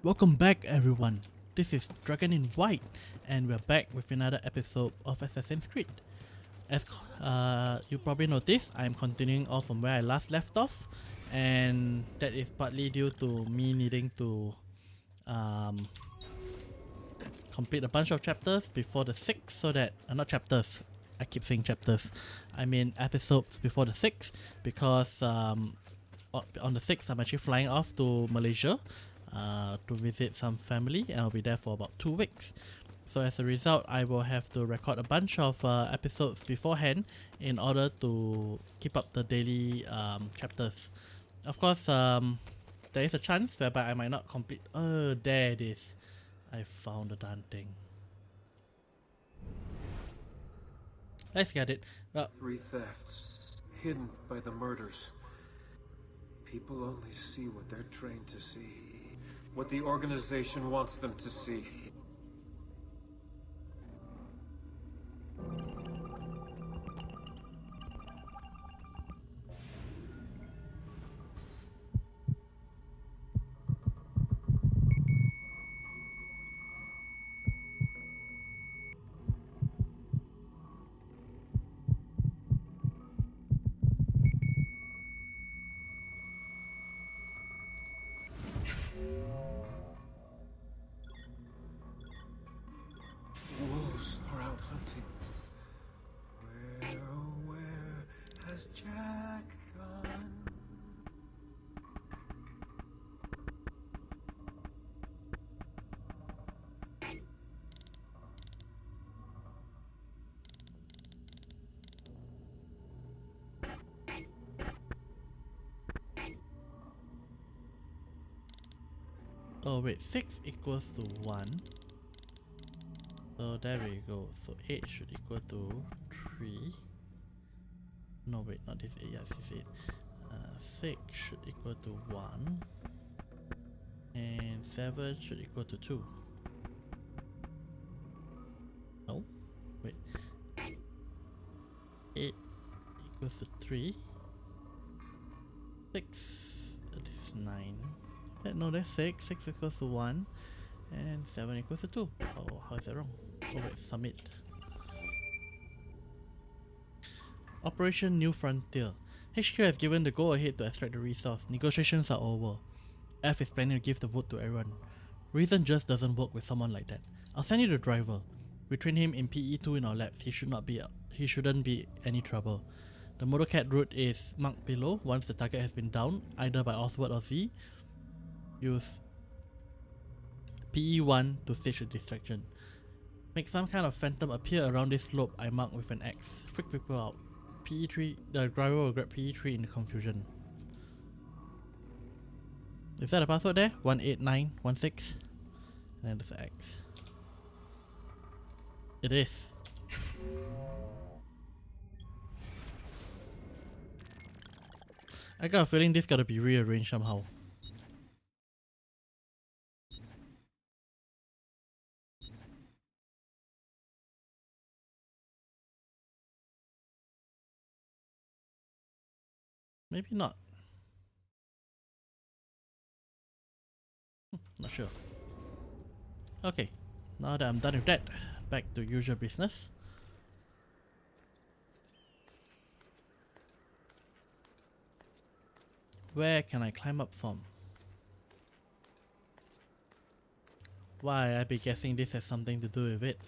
Welcome back everyone, this is DragonInWhite and we're back with another episode of Assassin's Creed. As you probably noticed, I'm continuing off from where I last left off, and that is partly due to me needing to complete a bunch of chapters before the 6th so that, not chapters, I keep saying chapters, I mean episodes before the 6th because on the 6th I'm actually flying off to Malaysia to visit some family, and I'll be there for about 2 weeks. So as a result, I will have to record a bunch of episodes beforehand in order to keep up the daily chapters. Of course, there is a chance whereby I might not complete. There it is. I found the darn thing. Let's get it. 3 thefts, hidden by the murders. People only see what they're trained to see. What the organization wants them to see. Wolves are out hunting. Where has Jack gone? Oh wait, 6 equals to 1. So there we go. So 8 should equal to 3. No wait, not this 8, yes this 8. 6 should equal to 1. And 7 should equal to 2. No? Wait. 8 equals to 3. 6, this is 9. No, that's 6. 6 equals to 1. And 7 equals to 2. Oh, how is that wrong? Oh wait, submit. Operation New Frontier. HQ has given the go ahead to extract the resource. Negotiations are over. F is planning to give the vote to everyone. Reason just doesn't work with someone like that. I'll send you the driver. We train him in PE2 in our labs. He shouldn't be any trouble. The motorcad route is marked below. Once the target has been down, either by Oswald or Z, use PE1 to stage a distraction. Make some kind of phantom appear around this slope I marked with an X. Freak people out. PE3, the driver will grab PE3 in the confusion. Is that a password there? 18916? And then there's an X. It is. I got a feeling this gotta be rearranged somehow. Maybe not. Not sure. Okay, now that I'm done with that, back to usual business. Where can I climb up from? Why, I'd be guessing this has something to do with it.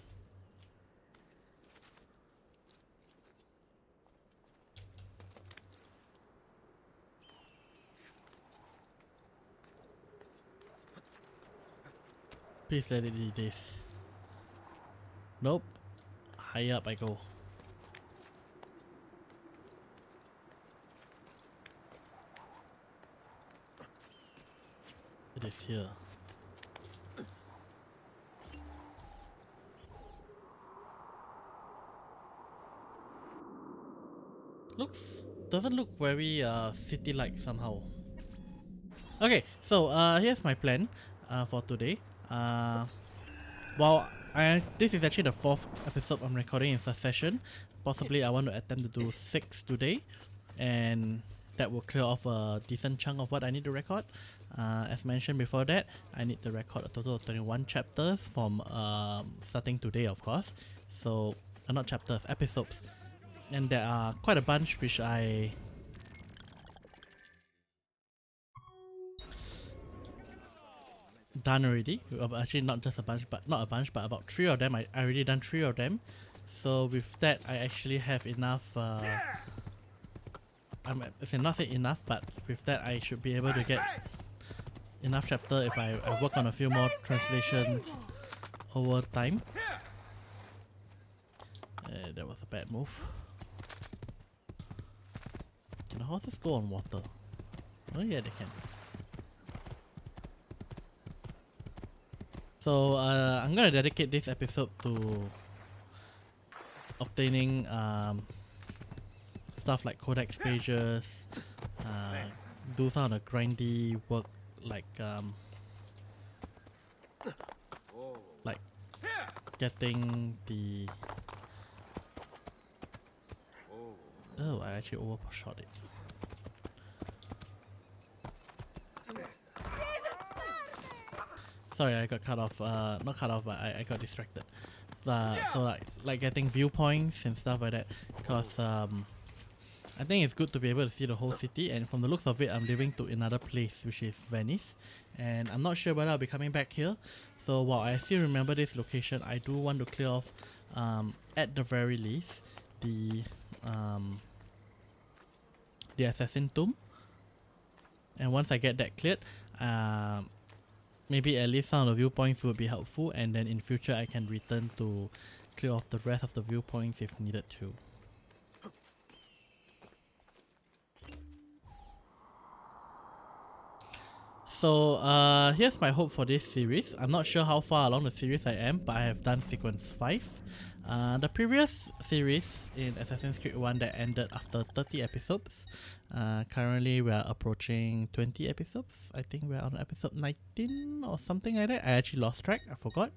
Please let it be this. Nope. High up I go. It is here. Doesn't look very city-like somehow. Okay, so here's my plan for today. Well, this is actually the 4th episode I'm recording in succession. Possibly I want to attempt to do 6 today, and that will clear off a decent chunk of what I need to record. As mentioned before that, I need to record a total of 21 chapters from starting today, of course. So, not chapters, episodes. And there are quite a bunch which I done already. Actually, not just a bunch, but not a bunch, but about 3 of them. I already done 3 of them. So with that, I actually have enough. It's not say enough, but with that, I should be able to get enough chapter if I work on a few more translations over time. That was a bad move. Can the horses go on water? Oh yeah, they can. So I'm gonna dedicate this episode to obtaining stuff like codex pages, do some of the grindy work like getting the oh, I actually overshot it. Sorry, I got cut off. Not cut off, but I got distracted. So like getting viewpoints and stuff like that, because I think it's good to be able to see the whole city. And from the looks of it, I'm living to another place, which is Venice, and I'm not sure whether I'll be coming back here. So while I still remember this location, I do want to clear off, at the very least, the assassin tomb. And once I get that cleared, maybe at least some of the viewpoints would be helpful, and then in future I can return to clear off the rest of the viewpoints if needed to. So here's my hope for this series. I'm not sure how far along the series I am, but I have done sequence 5. The previous series in Assassin's Creed 1 that ended after 30 episodes. Currently we are approaching 20 episodes. I think we're on episode 19 or something like that. I actually lost track, I forgot.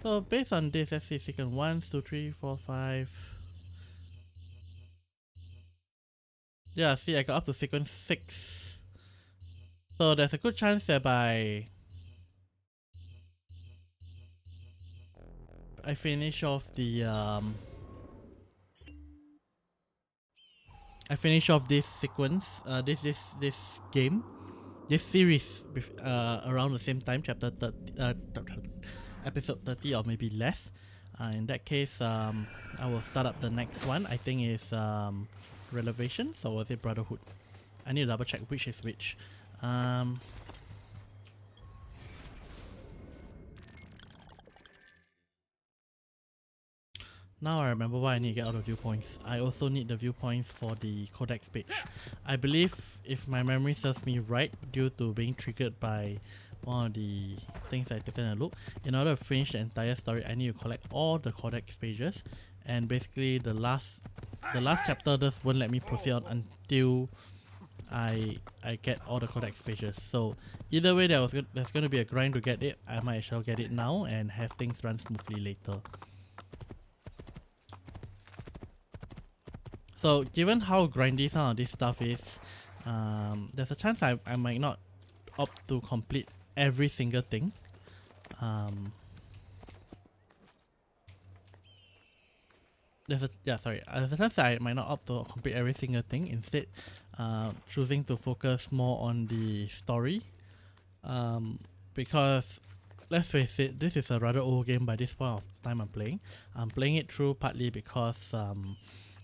So based on this, let's see, sequence 1, 2, 3, 4, 5. Yeah, see, I got up to sequence 6. So there's a good chance that by I finish off the I finish off this sequence, this game, this series with around the same time, chapter 30, episode 30 or maybe less. In that case, I will start up the next one. I think is Revelations, or was it Brotherhood? I need to double check which is which. Now I remember why I need to get out of viewpoints. I also need the viewpoints for the codex page. I believe, if my memory serves me right, due to being triggered by one of the things I've taken a look, in order to finish the entire story, I need to collect all the codex pages, and basically the last chapter just won't let me proceed on until I get all the codex pages. So either way, there's going to be a grind to get it. I might as well get it now and have things run smoothly later. So given how grindy some of this stuff is, there's a chance I might not opt to complete every single thing. There's a chance that I might not opt to complete every single thing, instead choosing to focus more on the story, because let's face it, this is a rather old game by this point of time I'm playing it through partly because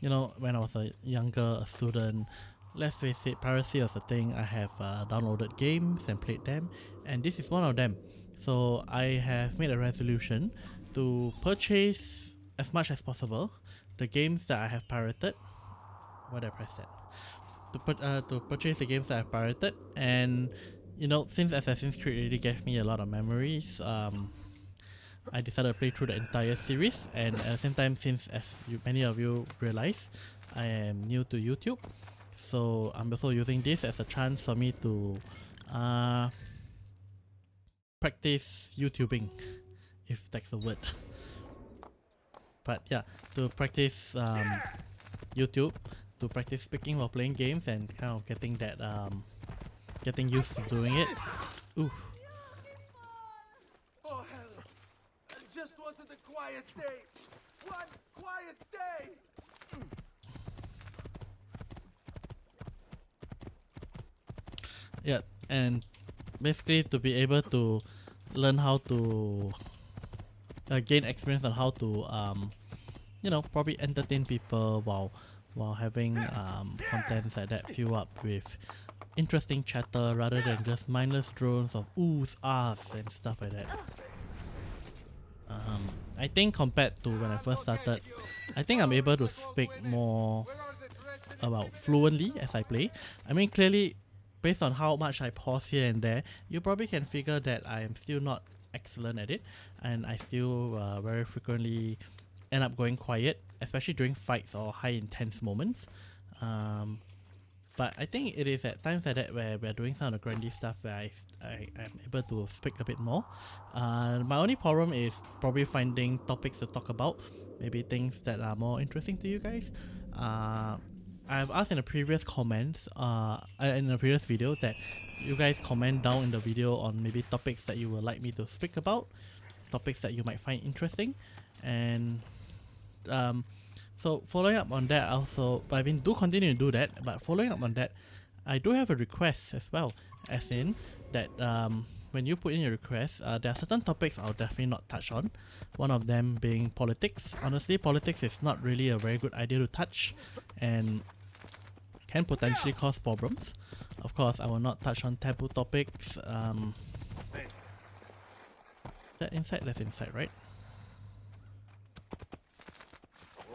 you know, when I was a student, let's face it, piracy was a thing. I have downloaded games and played them, and this is one of them. So I have made a resolution to purchase as much as possible the games that I have pirated. Why did I press that? To purchase the games that I've pirated, and you know, since Assassin's Creed really gave me a lot of memories, I decided to play through the entire series. And at the same time, since as many of you realize, I am new to YouTube, so I'm also using this as a chance for me to practice YouTubing, if that's the word. But yeah, to practice YouTube, to practice speaking while playing games and kind of getting that getting used to doing it. Ooh. Oh hell! I just wanted a quiet day. One quiet day. Yeah, and basically to be able to learn how to gain experience on how to you know, probably entertain people while having contents like that fill up with interesting chatter rather than just mindless drones of oohs, ahs and stuff like that. I think compared to when I first started, I think I'm able to speak more about fluently as I play. I mean, clearly, based on how much I pause here and there, you probably can figure that I am still not excellent at it, and I still very frequently end up going quiet, especially during fights or high intense moments. But I think it is at times like that where we're doing some of the grindy stuff where I am able to speak a bit more. My only problem is probably finding topics to talk about, maybe things that are more interesting to you guys. I've asked in the previous comments, in the previous video, that you guys comment down in the video on maybe topics that you would like me to speak about, topics that you might find interesting, and so following up on that also, I mean, do continue to do that, but following up on that, I do have a request as well, as in that when you put in your request, there are certain topics I'll definitely not touch on, one of them being politics. Honestly, politics is not really a very good idea to touch and can potentially cause problems. Of course, I will not touch on taboo topics. That inside? That's inside, right?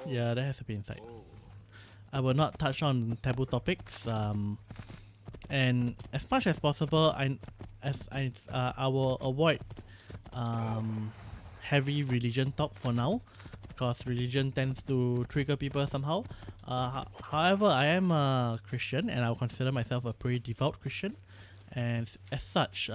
Yeah, that has to be inside. I will not touch on taboo topics, and as much as possible, I will avoid heavy religion talk for now, because religion tends to trigger people somehow. However, I am a Christian, and I will consider myself a pretty devout Christian, and as such,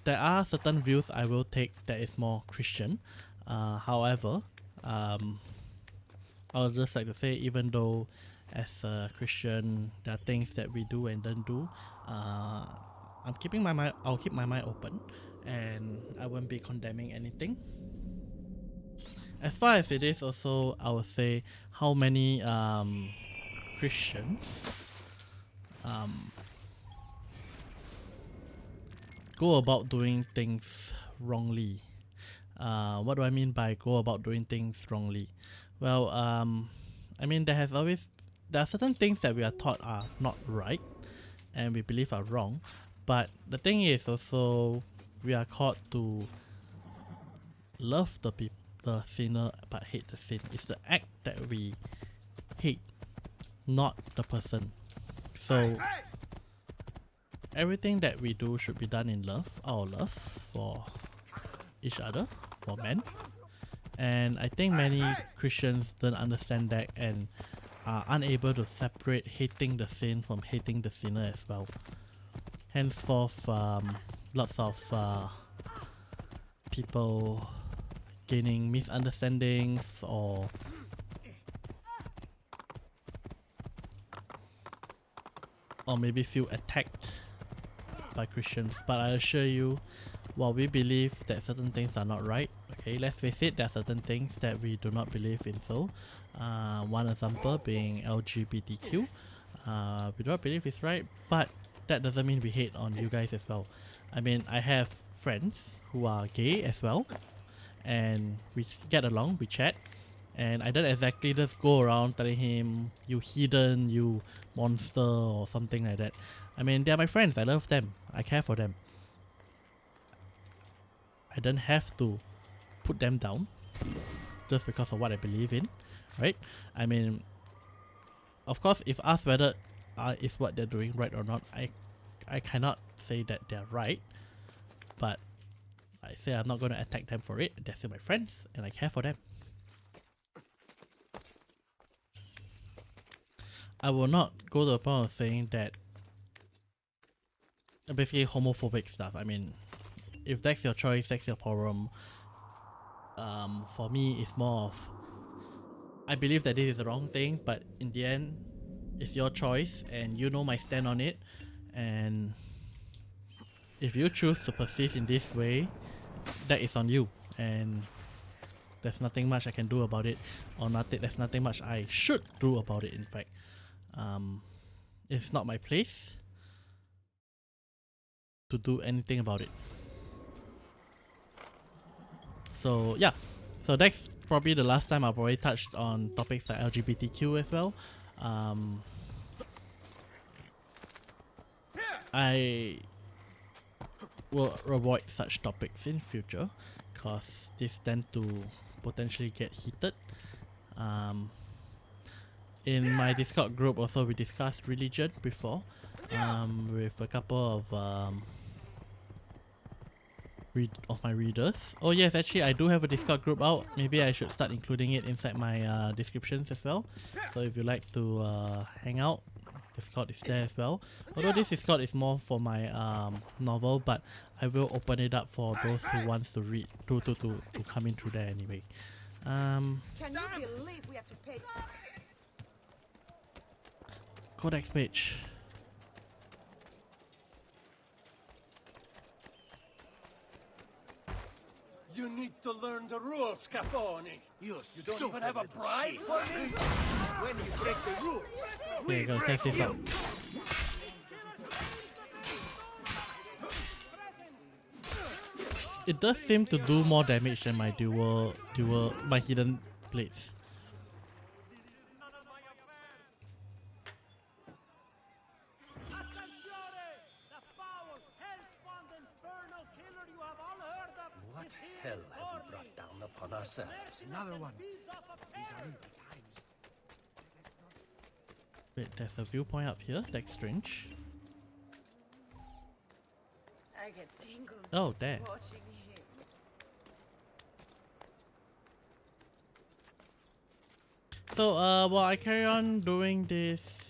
there are certain views I will take that is more Christian. However, I'll just like to say, even though as a Christian there are things that we do and don't do, I'll keep my mind open, and I won't be condemning anything. As far as it is also, I would say how many Christians go about doing things wrongly. What do I mean by go about doing things wrongly? Well, I mean, there are certain things that we are taught are not right and we believe are wrong, but the thing is also we are called to love the sinner but hate the sin. It's the act that we hate, not the person. So everything that we do should be done in love, our love for each other, for men. And I think many Christians don't understand that and are unable to separate hating the sin from hating the sinner as well. Henceforth, lots of people gaining misunderstandings or maybe feel attacked by Christians. But I assure you, while we believe that certain things are not right, okay, let's face it, there are certain things that we do not believe in. So one example being LGBTQ, we do not believe it's right, but that doesn't mean we hate on you guys as well. I mean, I have friends who are gay as well, and we get along, we chat, and I don't exactly just go around telling him, you heathen, you monster, or something like that. I mean, they're my friends, I love them, I care for them. I don't have to put them down just because of what I believe in, right? I mean, of course, if asked whether is what they're doing right or not, I cannot say that they're right, but I say I'm not going to attack them for it. They're still my friends and I care for them. I will not go to the point of saying that basically homophobic stuff. I mean, if that's your choice, that's your problem. For me, it's more of I believe that this is the wrong thing, but in the end, it's your choice, and you know my stand on it. And if you choose to persist in this way, that is on you, and there's nothing much I can do about it, or nothing. There's nothing much I should do about it. In fact, it's not my place to do anything about it. So yeah, so that's probably the last time I've already touched on topics like LGBTQ as well. I will avoid such topics in future because these tend to potentially get heated. In my Discord group also we discussed religion before with a couple of my readers. Oh yes, actually I do have a Discord group out. Maybe I should start including it inside my descriptions as well. So if you like to hang out, Discord is there as well. Although this Discord is more for my novel, but I will open it up for those who wants to read to come in through there anyway. Can you believe we have to pay? Codex page. You need to learn the rules, Capone. You don't even have a bribe for me? When you break the rules, There you go, test this out. It does seem to do more damage than my my hidden blades. what hell have we brought down upon ourselves? Another one. These are evil times. Wait, there's a viewpoint up here. That's strange. I get tingles. Oh, there. Watching him. So, while I carry on doing this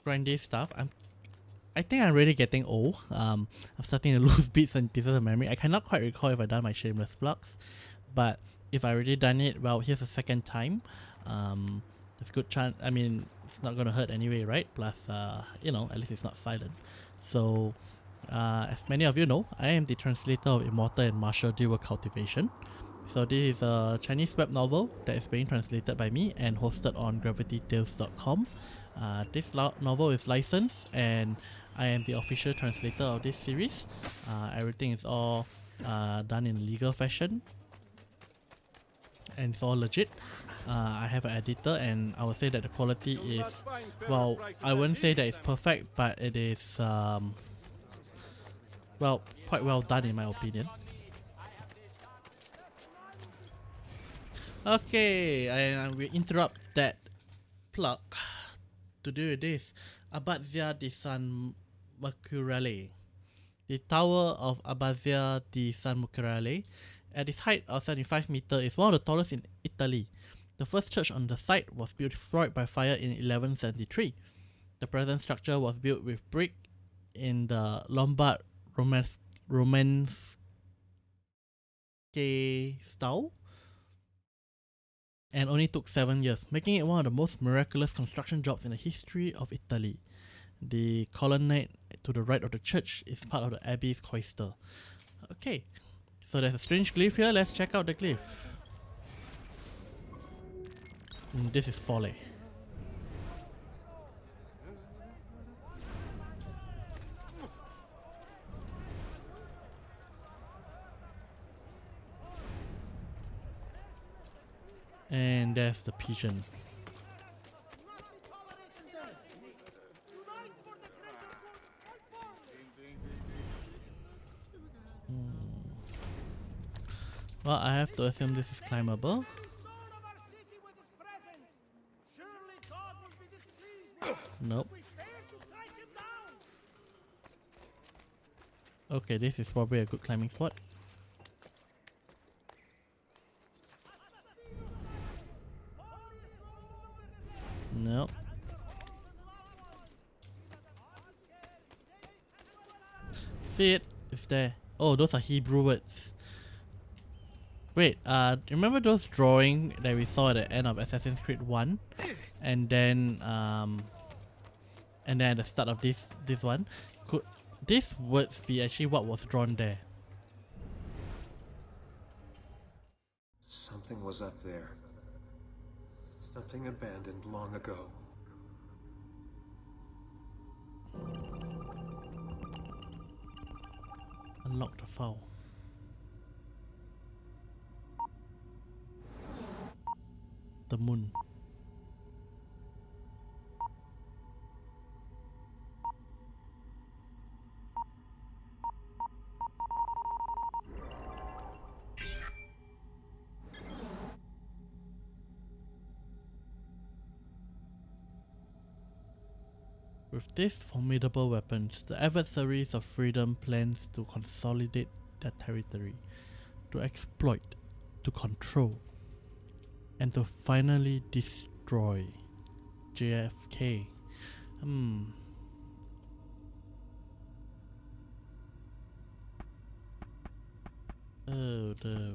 grindy stuff, I think I'm really getting old. I'm starting to lose bits and pieces of memory. I cannot quite recall if I done my shameless plugs, but if I already done it, well, here's a second time. There's good chance. I mean, it's not gonna hurt anyway, right? Plus, you know, at least it's not silent. So, as many of you know, I am the translator of Immortal and Martial Dual Cultivation. So this is a Chinese web novel that is being translated by me and hosted on gravitytales.com. This novel is licensed and I am the official translator of this series. Everything is all done in legal fashion and it's all legit. I have an editor and I would say that the quality is, well, I wouldn't say that it's perfect, but it is well, quite well done in my opinion. Okay, and we interrupt that plug to do with this. Abbazia di San Macurale. The Tower of Abbazia di San Macurale, at its height of 75 meters, is one of the tallest in Italy. The first church on the site was destroyed by fire in 1173. The present structure was built with brick in the Lombard Romanesque style and only took 7 years, making it one of the most miraculous construction jobs in the history of Italy. The colonnade to the right of the church is part of the abbey's cloister. Okay, so there's a strange glyph here. Let's check out the glyph. This is folly. And there's the pigeon. Well, I have to assume this is climbable. Nope. Okay, this is probably a good climbing spot. Nope. See it? It's there. Oh, those are Hebrew words. Wait, remember those drawing that we saw at the end of Assassin's Creed 1? And then at the start of this one? Could these words be actually what was drawn there? Something was up there. Something abandoned long ago. Unlock the file. The moon. With these formidable weapons, the adversaries of freedom plans to consolidate their territory, to exploit, to control, and to finally destroy JFK. Oh no.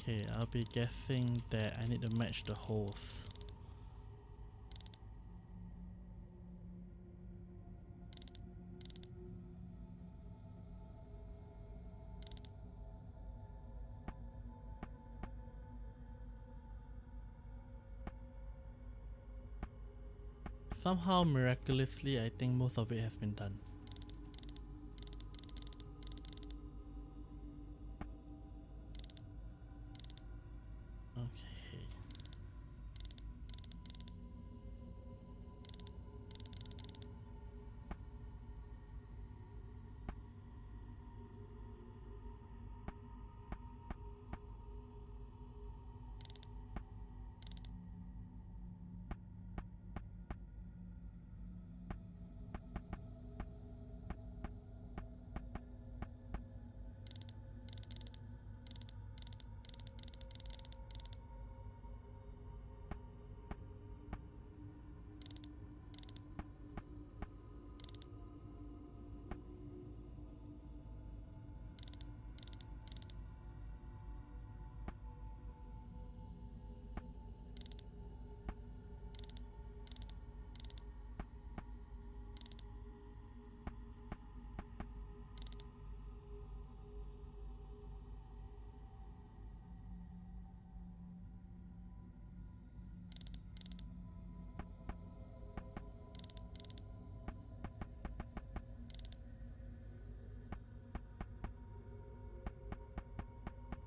Okay, I'll be guessing that I need to match the holes. Somehow, miraculously, I think most of it has been done. Okay.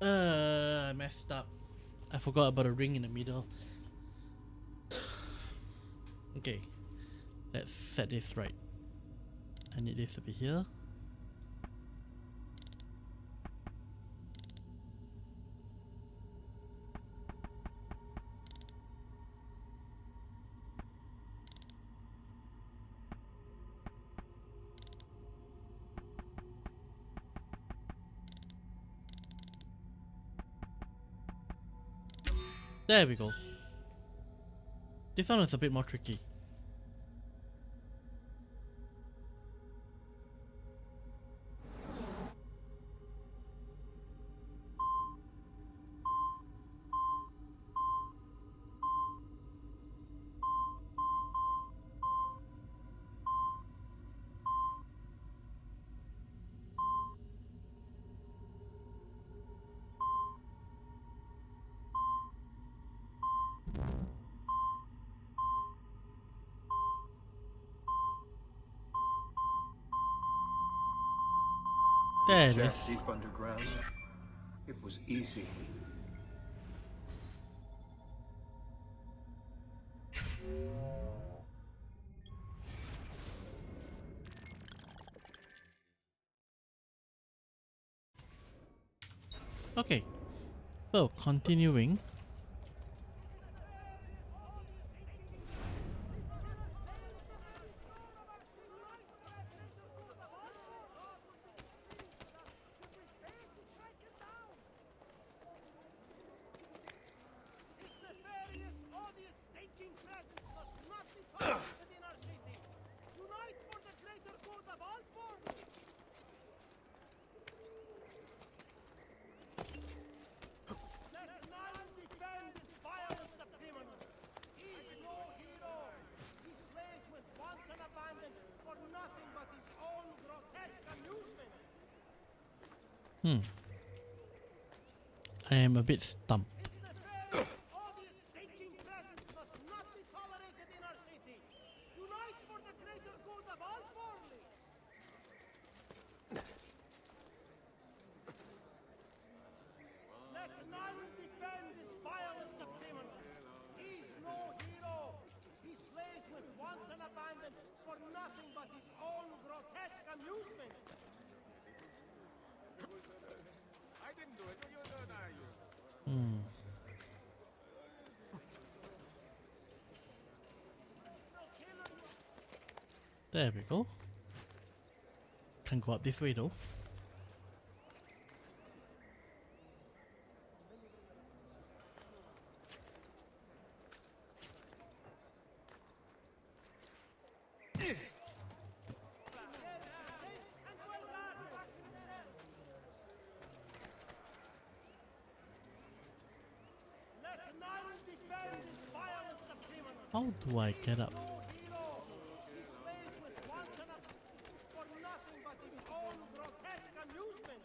I messed up. I forgot about a ring in the middle. Okay, let's set this right. I need this to be here. There we go. This one is a bit more tricky. There it Shaft is. deep underground. It was easy. Okay, so continuing. This nefarious, odious, stinking presence must not be tolerated in our city. Unite I am a bit stumped. All these stinking presents must not be tolerated in our city. Unite for the greater good of all Forley. Let none defend this vilest of criminals. He's no hero. He slays with wanton abandon for nothing but his own grotesque amusement. I didn't do it. You deny you. There we go. Can't go up this way though. Let none defend this vilest of criminals. How do I get up? No hero. He slays with wanton for nothing but his own grotesque amusement.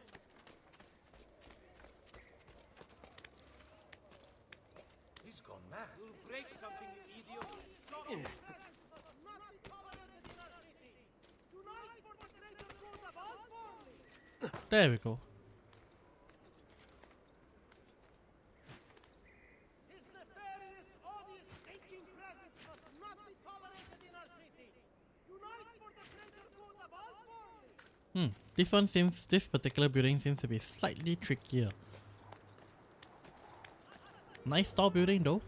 He's gone mad. You'll break something, you idiot. Stop. Presents must not be tolerated in our city. Unite for the greater good of all Forley. There we go. His nefarious, odious, stinking presence must not be tolerated in our city. Unite for the greater good of all Forley. This particular building seems to be slightly trickier. Nice tall building though.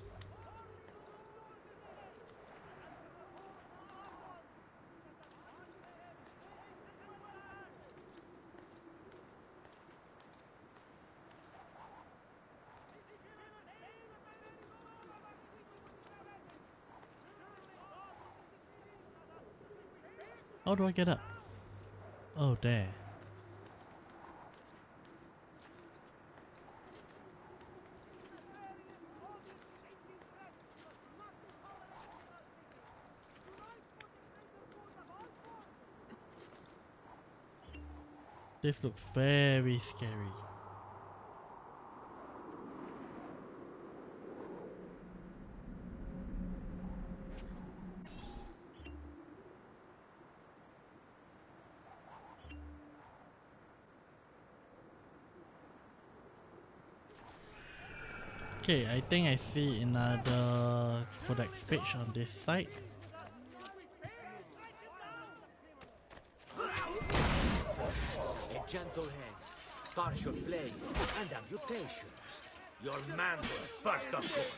How do I get up? Oh, there. This looks very scary. Okay, I think I see another codex page on this side. A gentle hand, partial flame, and amputations. Your manhood first, of course.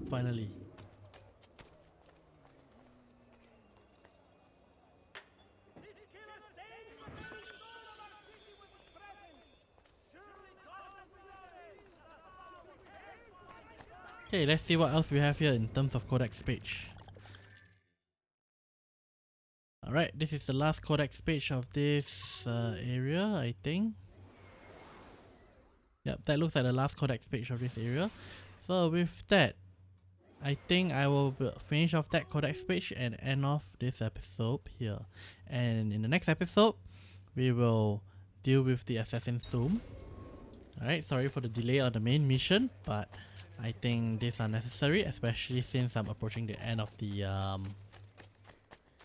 Finally. Okay, let's see what else we have here in terms of codex page. Alright, this is the last codex page of this area, I think. Yep, that looks like the last codex page of this area. So with that, I think I will finish off that codex page and end off this episode here. And in the next episode, we will deal with the Assassin's Tomb. Alright, sorry for the delay on the main mission, but I think these are necessary, especially since I'm approaching the end of the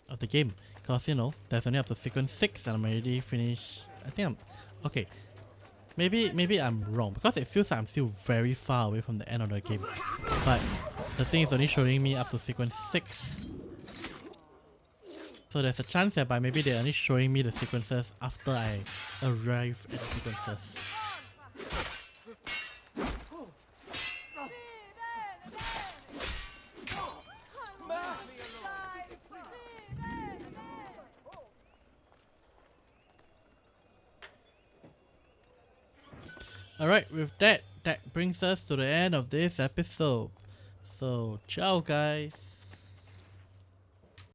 of the game, because you know there's only up to sequence 6 and I'm already finished. I think I'm okay. Maybe I'm wrong because it feels like I'm still very far away from the end of the game, but the thing is only showing me up to sequence 6. So there's a chance that by maybe they're only showing me the sequences after I arrive at the sequences. Alright, with that brings us to the end of this episode. So, ciao guys!